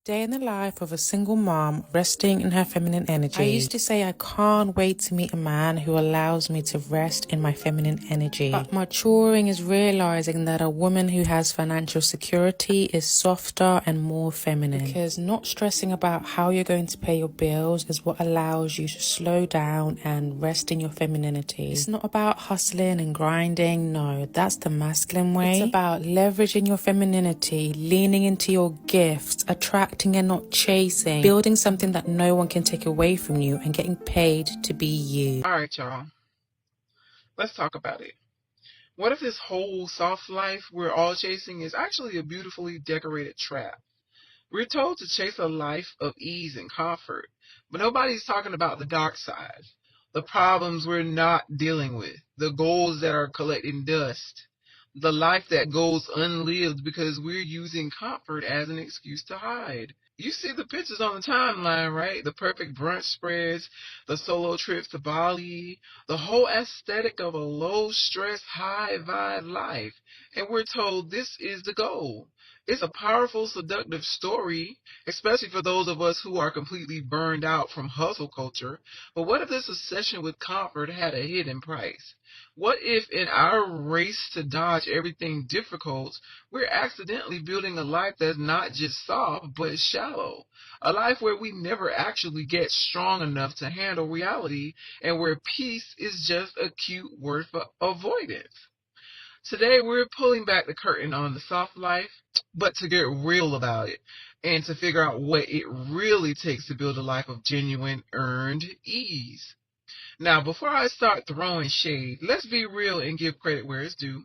Day in the life of a single mom resting in her feminine energy. I used to say I can't wait to meet a man who allows me to rest in my feminine energy. But maturing is realizing that a woman who has financial security is softer and more feminine. Because not stressing about how you're going to pay your bills is what allows you to slow down and rest in your femininity. It's not about hustling and grinding. No, that's the masculine way. It's about leveraging your femininity, leaning into your gifts, attracting and not chasing, building something that no one can take away from you, and getting paid to be you. All right, y'all. Let's talk about it. What if this whole soft life we're all chasing is actually a beautifully decorated trap? We're told to chase a life of ease and comfort, but nobody's talking about the dark side, the problems we're not dealing with, the goals that are collecting dust, the life that goes unlived because we're using comfort as an excuse to hide. You see the pictures on the timeline, right? The perfect brunch spreads, the solo trips to Bali, the whole aesthetic of a low-stress, high-vibe life. And we're told this is the goal. It's a powerful, seductive story, especially for those of us who are completely burned out from hustle culture. But what if this obsession with comfort had a hidden price? What if in our race to dodge everything difficult, we're accidentally building a life that's not just soft, but shallow? A life where we never actually get strong enough to handle reality, and where peace is just a cute word for avoidance. Today, we're pulling back the curtain on the soft life, but to get real about it and to figure out what it really takes to build a life of genuine, earned ease. Now, before I start throwing shade, let's be real and give credit where it's due.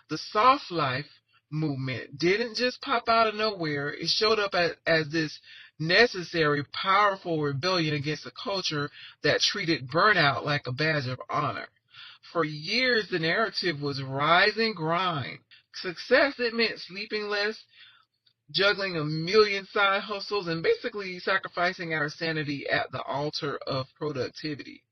The soft life movement didn't just pop out of nowhere. It showed up as this necessary, powerful rebellion against a culture that treated burnout like a badge of honor. For years, the narrative was rise and grind. Success, it meant sleeping less, juggling a million side hustles, and basically sacrificing our sanity at the altar of productivity.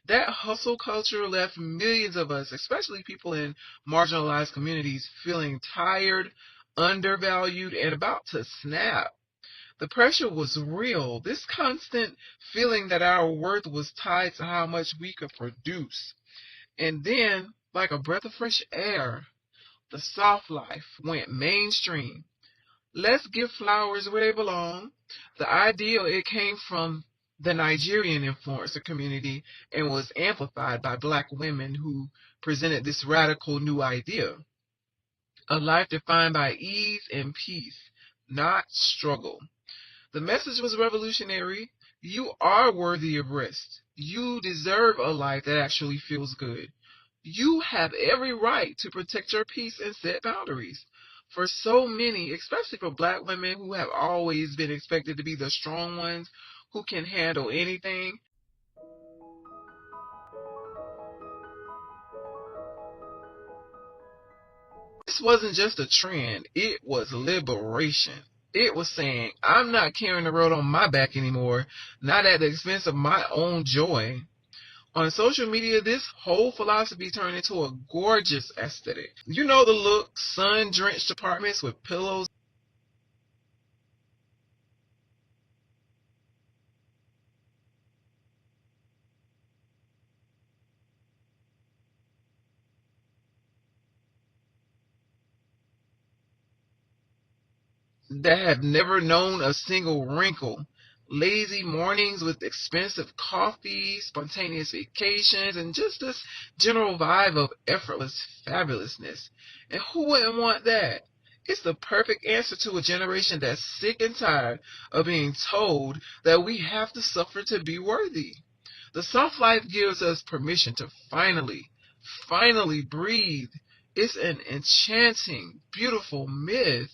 That hustle culture left millions of us, especially people in marginalized communities, feeling tired, undervalued, and about to snap. The pressure was real. This constant feeling that our worth was tied to how much we could produce. And then, like a breath of fresh air, the soft life went mainstream. Let's give flowers where they belong. The ideal, it came from the Nigerian influencer community and was amplified by Black women who presented this radical new idea. A life defined by ease and peace, not struggle. The message was revolutionary. You are worthy of rest. You deserve a life that actually feels good. You have every right to protect your peace and set boundaries. For so many, especially for Black women who have always been expected to be the strong ones who can handle anything, this wasn't just a trend, it was liberation. It was saying, I'm not carrying the road on my back anymore, not at the expense of my own joy. On social media, this whole philosophy turned into a gorgeous aesthetic. You know the look, sun-drenched apartments with pillows that have never known a single wrinkle. Lazy mornings with expensive coffee, spontaneous vacations, and just this general vibe of effortless fabulousness. And who wouldn't want that? It's the perfect answer to a generation that's sick and tired of being told that we have to suffer to be worthy. The soft life gives us permission to finally breathe. It's an enchanting, beautiful myth.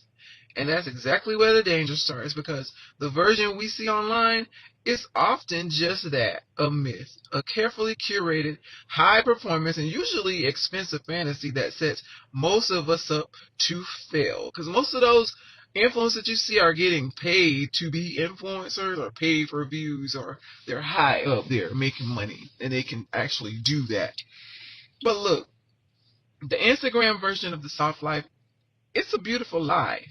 And that's exactly where the danger starts, because the version we see online is often just that, a myth, a carefully curated, high performance, and usually expensive fantasy that sets most of us up to fail. Because most of those influencers that you see are getting paid to be influencers or paid for views, or they're high up there making money and they can actually do that. But look, the Instagram version of the soft life, it's a beautiful lie.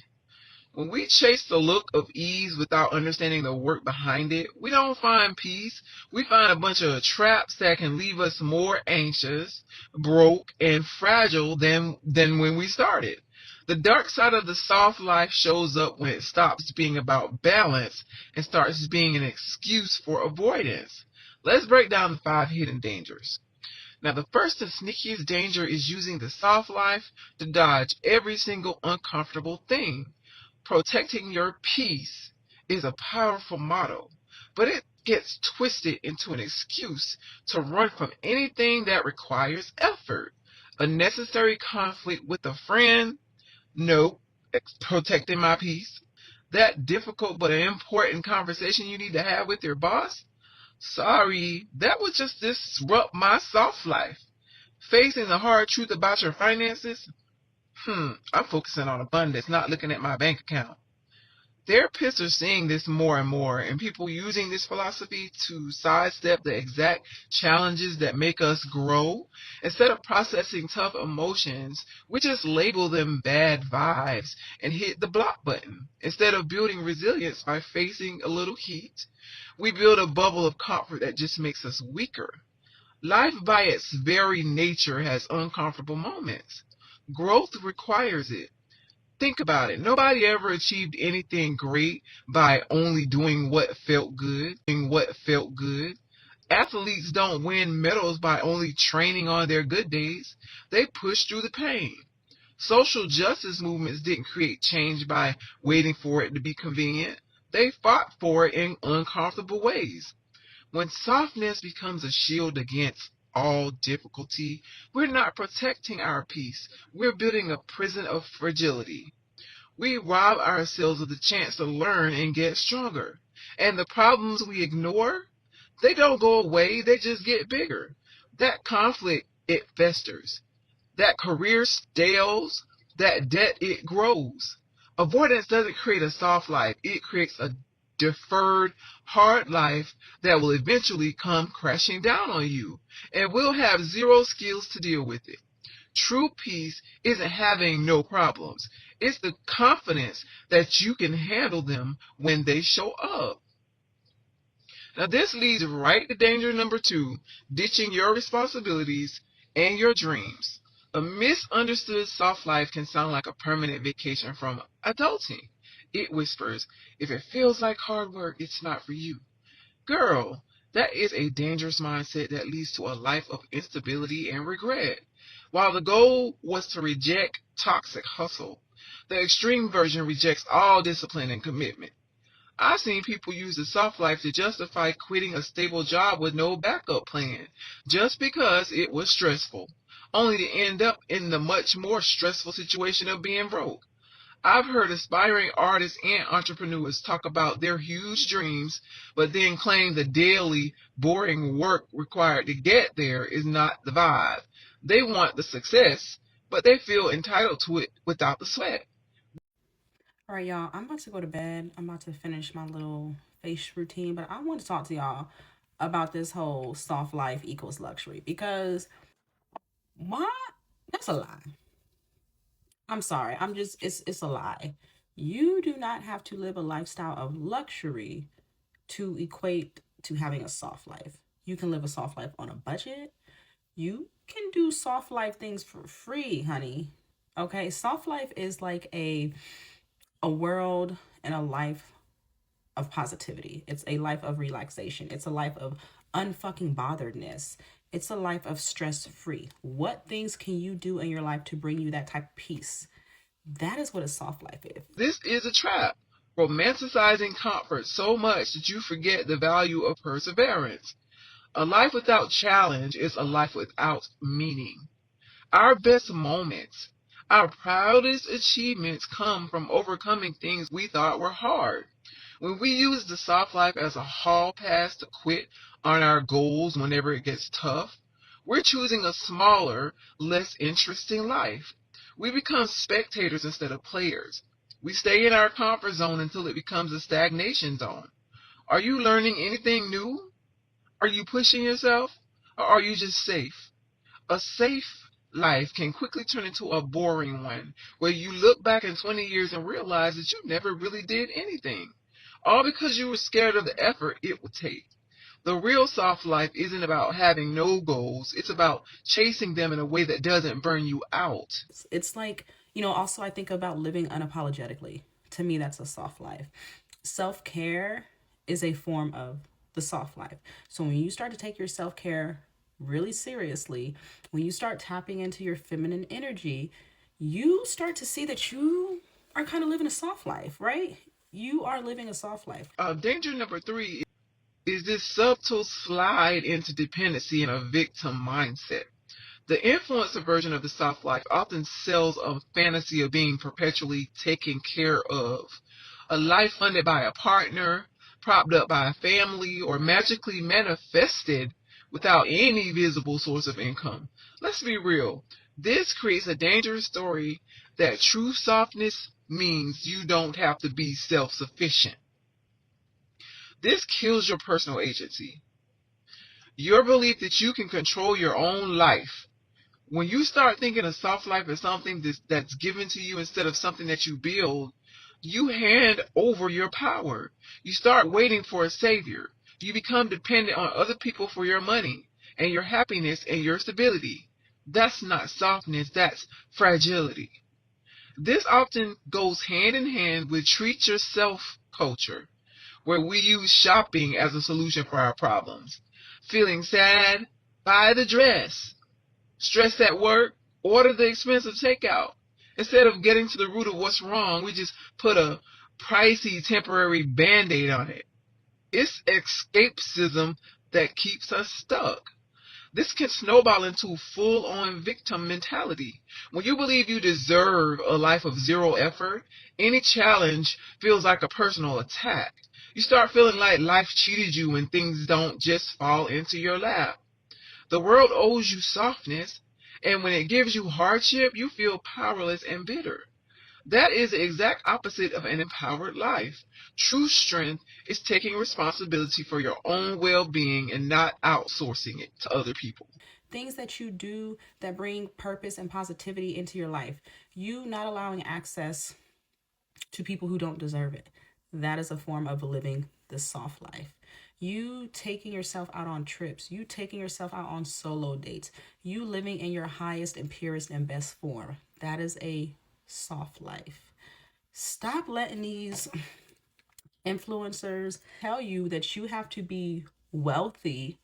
When we chase the look of ease without understanding the work behind it, we don't find peace. We find a bunch of traps that can leave us more anxious, broke, and fragile than when we started. The dark side of the soft life shows up when it stops being about balance and starts being an excuse for avoidance. Let's break down the 5 hidden dangers. Now, the first and sneakiest danger is using the soft life to dodge every single uncomfortable thing. Protecting your peace is a powerful motto, but it gets twisted into an excuse to run from anything that requires effort. A necessary conflict with a friend? Nope. Protecting my peace? That difficult but important conversation you need to have with your boss? Sorry, that would just disrupt my soft life. Facing the hard truth about your finances? I'm focusing on abundance, not looking at my bank account. Therapists are seeing this more and more, and people using this philosophy to sidestep the exact challenges that make us grow. Instead of processing tough emotions, we just label them bad vibes and hit the block button. Instead of building resilience by facing a little heat, we build a bubble of comfort that just makes us weaker. Life by its very nature has uncomfortable moments. Growth requires it. Think about it. Nobody ever achieved anything great by only doing what felt good. Athletes don't win medals by only training on their good days. They push through the pain. Social justice movements didn't create change by waiting for it to be convenient. They fought for it in uncomfortable ways. When softness becomes a shield against all difficulty, we're not protecting our peace. We're building a prison of fragility. We rob ourselves of the chance to learn and get stronger. And the problems we ignore, they don't go away, they just get bigger. That conflict, it festers. That career stales. That debt, it grows. Avoidance doesn't create a soft life. It creates a deferred, hard life that will eventually come crashing down on you. And we'll have zero skills to deal with it. True peace isn't having no problems. It's the confidence that you can handle them when they show up. Now this leads right to danger number 2, ditching your responsibilities and your dreams. A misunderstood soft life can sound like a permanent vacation from adulting. It whispers, if it feels like hard work, it's not for you. Girl, that is a dangerous mindset that leads to a life of instability and regret. While the goal was to reject toxic hustle, the extreme version rejects all discipline and commitment. I've seen people use the soft life to justify quitting a stable job with no backup plan, just because it was stressful, only to end up in the much more stressful situation of being broke. I've heard aspiring artists and entrepreneurs talk about their huge dreams, but then claim the daily, boring work required to get there is not the vibe. They want the success, but they feel entitled to it without the sweat. All right, y'all. I'm about to go to bed. I'm about to finish my little face routine, but I want to talk to y'all about this whole soft life equals luxury because what? That's a lie. I'm sorry. It's a lie. You do not have to live a lifestyle of luxury to equate to having a soft life. You can live a soft life on a budget. You can do soft life things for free, honey. Okay? Soft life is like a world and a life of positivity. It's a life of relaxation. It's a life of unfucking botheredness. It's a life of stress free. What things can you do in your life to bring you that type of peace? That is what a soft life is. This is a trap, romanticizing comfort so much that you forget the value of perseverance. A life without challenge is a life without meaning. Our best moments, our proudest achievements come from overcoming things we thought were hard. When we use the soft life as a hall pass to quit on our goals whenever it gets tough, we're choosing a smaller, less interesting life. We become spectators instead of players. We stay in our comfort zone until it becomes a stagnation zone. Are you learning anything new? Are you pushing yourself? Or are you just safe? A safe life can quickly turn into a boring one, where you look back in 20 years and realize that you never really did anything, all because you were scared of the effort it would take. The real soft life isn't about having no goals, it's about chasing them in a way that doesn't burn you out. It's like, also I think about living unapologetically. To me, that's a soft life. Self care is a form of the soft life. So when you start to take your self care really seriously, when you start tapping into your feminine energy, you start to see that you are kind of living a soft life, right? You are living a soft life. Danger number 3 is this subtle slide into dependency and a victim mindset. The influencer version of the soft life often sells a fantasy of being perpetually taken care of. A life funded by a partner, propped up by a family, or magically manifested without any visible source of income. Let's be real. This creates a dangerous story that true softness means you don't have to be self-sufficient. This kills your personal agency. Your belief that you can control your own life. When you start thinking of soft life as something that's given to you instead of something that you build, you hand over your power. You start waiting for a savior. You become dependent on other people for your money and your happiness and your stability. That's not softness, that's fragility. This often goes hand in hand with treat yourself culture, where we use shopping as a solution for our problems. Feeling sad? Buy the dress. Stressed at work? Order the expensive takeout. Instead of getting to the root of what's wrong, we just put a pricey temporary band-aid on it. It's escapism that keeps us stuck. This can snowball into full-on victim mentality. When you believe you deserve a life of zero effort, any challenge feels like a personal attack. You start feeling like life cheated you when things don't just fall into your lap. The world owes you softness, and when it gives you hardship, you feel powerless and bitter. That is the exact opposite of an empowered life. True strength is taking responsibility for your own well-being and not outsourcing it to other people. Things that you do that bring purpose and positivity into your life. You not allowing access to people who don't deserve it. That is a form of living the soft life. You taking yourself out on trips, you taking yourself out on solo dates, you living in your highest and purest and best form. That is a soft life. Stop letting these influencers tell you that you have to be wealthy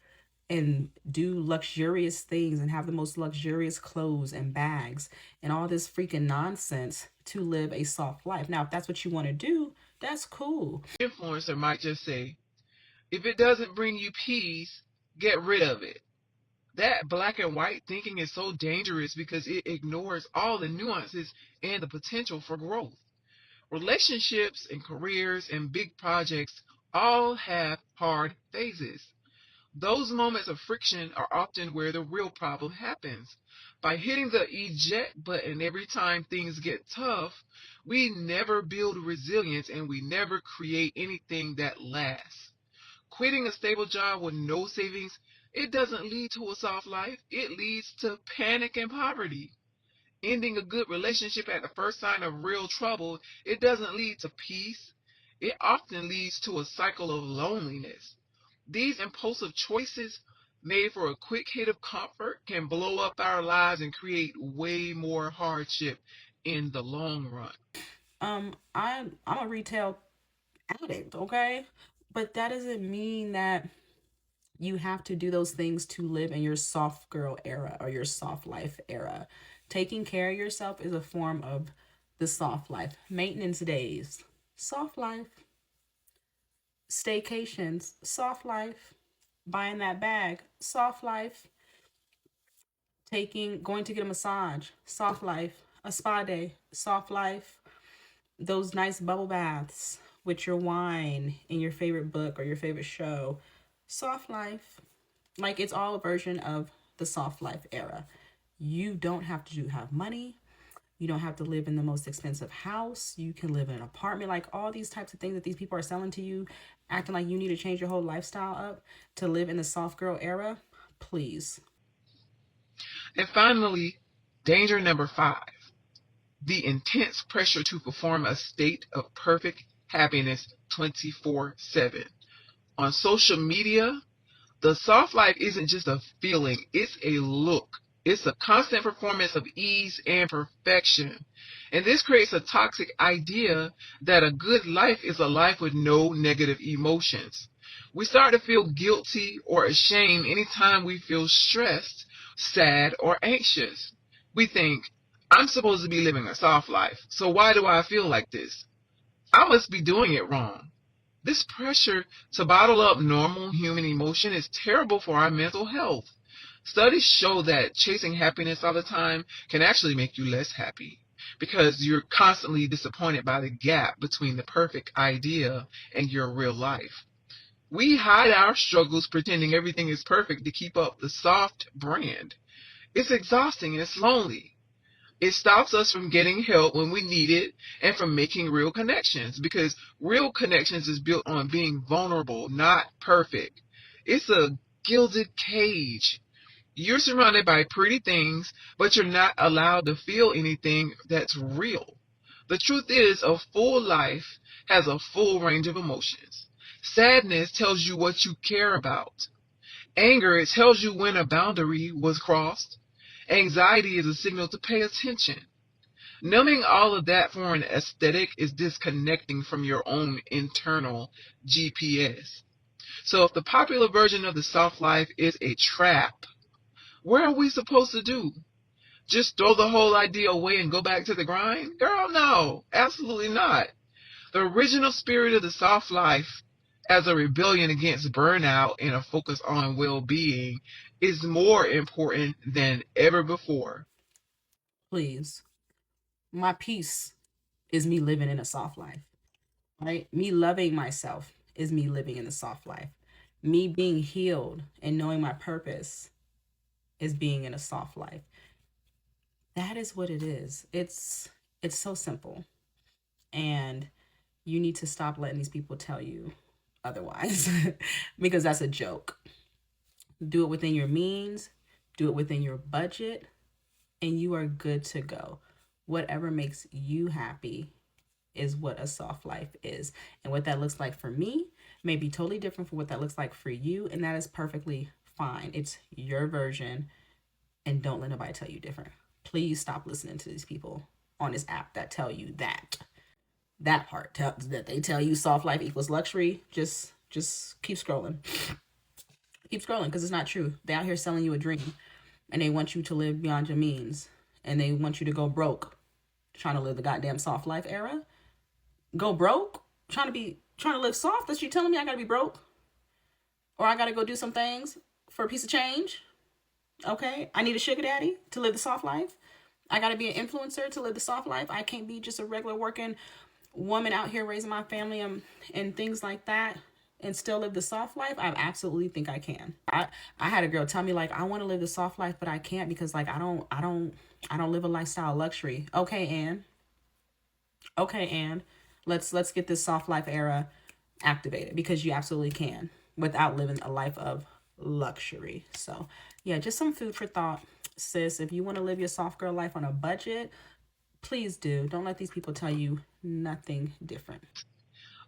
and do luxurious things and have the most luxurious clothes and bags and all this freaking nonsense to live a soft life. Now, if that's what you want to do, that's cool. Influencer might just say, if it doesn't bring you peace, get rid of it. That black and white thinking is so dangerous because it ignores all the nuances and the potential for growth. Relationships and careers and big projects all have hard phases. Those moments of friction are often where the real problem happens. By hitting the eject button every time things get tough, we never build resilience and we never create anything that lasts. Quitting a stable job with no savings, it doesn't lead to a soft life. It leads to panic and poverty. Ending a good relationship at the first sign of real trouble, it doesn't lead to peace. It often leads to a cycle of loneliness. These impulsive choices made for a quick hit of comfort can blow up our lives and create way more hardship in the long run. I'm a retail addict, okay? But that doesn't mean that you have to do those things to live in your soft girl era or your soft life era. Taking care of yourself is a form of the soft life. Maintenance days, soft life. Staycations, soft life. Buying that bag, soft life. Going to get a massage, soft life. A spa day, soft life. Those nice bubble baths with your wine in your favorite book or your favorite show, soft life. Like, it's all a version of the soft life era. You don't have to have money. You don't have to live in the most expensive house. You can live in an apartment. Like, all these types of things that these people are selling to you, acting like you need to change your whole lifestyle up to live in the soft girl era. Please. And finally, Danger number 5, the intense pressure to perform a state of perfect happiness 24/7. On social media, the soft life isn't just a feeling, it's a look. It's a constant performance of ease and perfection. And this creates a toxic idea that a good life is a life with no negative emotions. We start to feel guilty or ashamed anytime we feel stressed, sad, or anxious. We think, I'm supposed to be living a soft life, so why do I feel like this? I must be doing it wrong. This pressure to bottle up normal human emotion is terrible for our mental health. Studies show that chasing happiness all the time can actually make you less happy because you're constantly disappointed by the gap between the perfect idea and your real life. We hide our struggles pretending everything is perfect to keep up the soft brand. It's exhausting and it's lonely. It stops us from getting help when we need it and from making real connections because real connections is built on being vulnerable, not perfect. It's a gilded cage. You're surrounded by pretty things, but you're not allowed to feel anything that's real. The truth is, a full life has a full range of emotions. Sadness tells you what you care about. Anger, it tells you when a boundary was crossed. Anxiety is a signal to pay attention. Numbing all of that for an aesthetic is disconnecting from your own internal GPS. So if the popular version of the soft life is a trap, what are we supposed to do? Just throw the whole idea away and go back to the grind? Girl, no, absolutely not. The original spirit of the soft life, as a rebellion against burnout and a focus on well-being, is more important than ever before. Please. My peace is me living in a soft life, right? Me loving myself is me living in a soft life. Me being healed and knowing my purpose is being in a soft life. That is what it is. It's so simple. And you need to stop letting these people tell you otherwise because that's a joke. Do it within your means, do it within your budget, and you are good to go. Whatever makes you happy is what a soft life is. And what that looks like for me may be totally different from what that looks like for you. And that is perfectly fine. It's your version. And don't let nobody tell you different. Please stop listening to these people on this app that tell you that part that they tell you soft life equals luxury. Just keep scrolling. Keep scrolling because it's not true. They out here selling you a dream and they want you to live beyond your means and they want you to go broke trying to live the goddamn soft life era. Go broke trying to live soft. That's you telling me I gotta be broke or I gotta go do some things for a piece of change. Okay, I need a sugar daddy to live the soft life. I gotta be an influencer to live the soft life. I can't be just a regular working woman out here raising my family and things like that and still live the soft life. I absolutely think I can. I had a girl tell me like I want to live the soft life, but I can't because like I don't live a lifestyle of luxury. Okay, and let's get this soft life era activated because you absolutely can without living a life of luxury. So yeah, just some food for thought, sis. If you want to live your soft girl life on a budget, please do. Don't let these people tell you nothing different.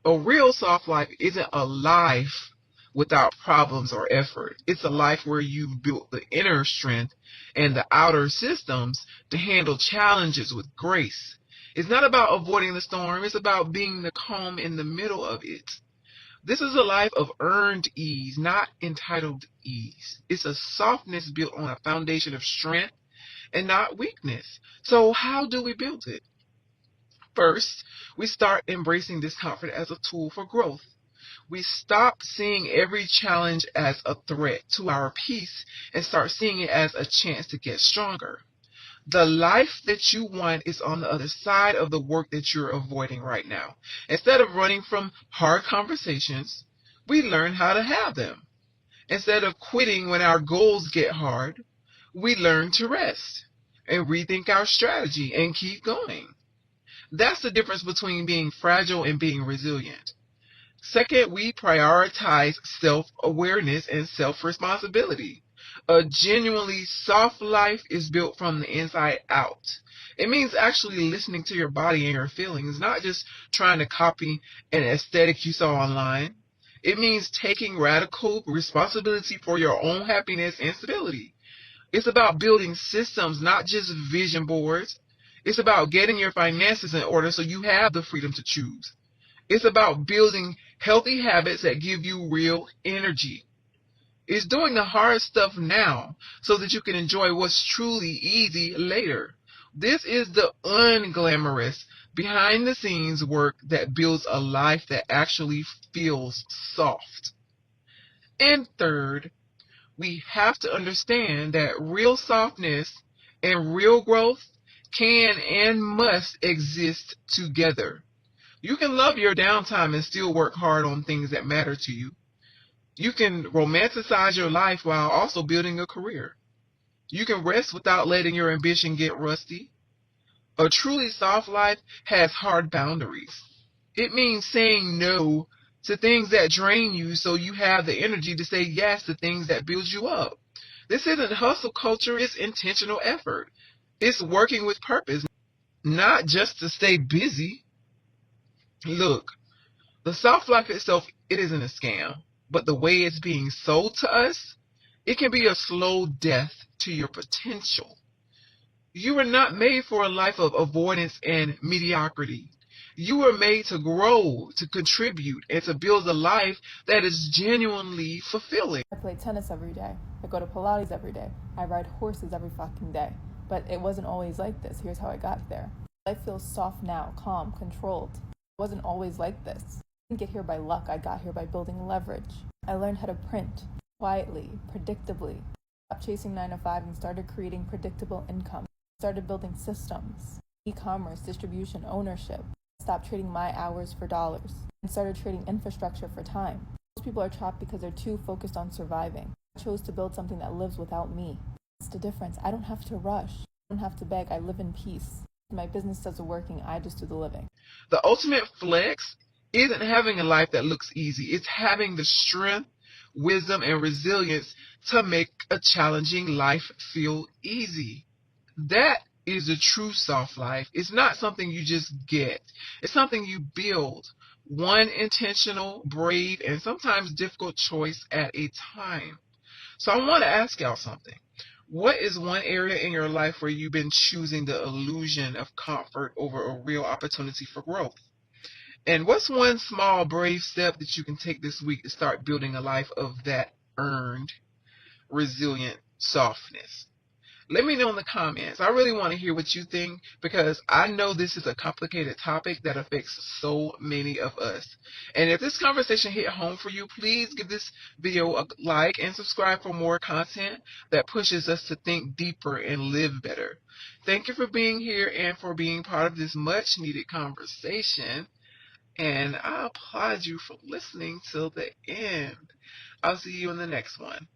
A real soft life isn't a life without problems or effort. It's a life where you've built the inner strength and the outer systems to handle challenges with grace. It's not about avoiding the storm, it's about being the calm in the middle of it. This is a life of earned ease, not entitled ease. It's a softness built on a foundation of strength and not weakness. So how do we build it? First, we start embracing discomfort as a tool for growth. We stop seeing every challenge as a threat to our peace and start seeing it as a chance to get stronger. The life that you want is on the other side of the work that you're avoiding right now. Instead of running from hard conversations, we learn how to have them. Instead of quitting when our goals get hard, we learn to rest and rethink our strategy and keep going. That's the difference between being fragile and being resilient. Second, we prioritize self-awareness and self-responsibility. A genuinely soft life is built from the inside out. It means actually listening to your body and your feelings, not just trying to copy an aesthetic you saw online. It means taking radical responsibility for your own happiness and stability. It's about building systems, not just vision boards. It's about getting your finances in order so you have the freedom to choose. It's about building healthy habits that give you real energy. It's doing the hard stuff now so that you can enjoy what's truly easy later. This is the unglamorous, behind the scenes work that builds a life that actually feels soft. And third, we have to understand that real softness and real growth can and must exist together. You can love your downtime and still work hard on things that matter to you. You can romanticize your life while also building a career. You can rest without letting your ambition get rusty. A truly soft life has hard boundaries. It means saying no to things that drain you so you have the energy to say yes to things that build you up. This isn't hustle culture, it's intentional effort. It's working with purpose, not just to stay busy. Look, the soft life itself, it isn't a scam, but the way it's being sold to us, it can be a slow death to your potential. You were not made for a life of avoidance and mediocrity. You were made to grow, to contribute, and to build a life that is genuinely fulfilling. I play tennis every day. I go to Pilates every day. I ride horses every fucking day. But it wasn't always like this. Here's how I got there. Life feels soft now, calm, controlled. It wasn't always like this. I didn't get here by luck. I got here by building leverage. I learned how to print quietly, predictably. Stopped chasing 9 to 5 and started creating predictable income. Started building systems, e-commerce, distribution, ownership. Stopped trading my hours for dollars and started trading infrastructure for time. Most people are trapped because they're too focused on surviving. I chose to build something that lives without me. That's the difference. I don't have to rush. I don't have to beg. I live in peace. My business does the working. I just do the living. The ultimate flex isn't having a life that looks easy. It's having the strength, wisdom, and resilience to make a challenging life feel easy. That is a true soft life. It's not something you just get. It's something you build. One intentional, brave, and sometimes difficult choice at a time. So I want to ask y'all something. What is one area in your life where you've been choosing the illusion of comfort over a real opportunity for growth? And what's one small, brave step that you can take this week to start building a life of that earned, resilient softness? Let me know in the comments. I really want to hear what you think because I know this is a complicated topic that affects so many of us. And if this conversation hit home for you, please give this video a like and subscribe for more content that pushes us to think deeper and live better. Thank you for being here and for being part of this much needed conversation. And I applaud you for listening till the end. I'll see you in the next one.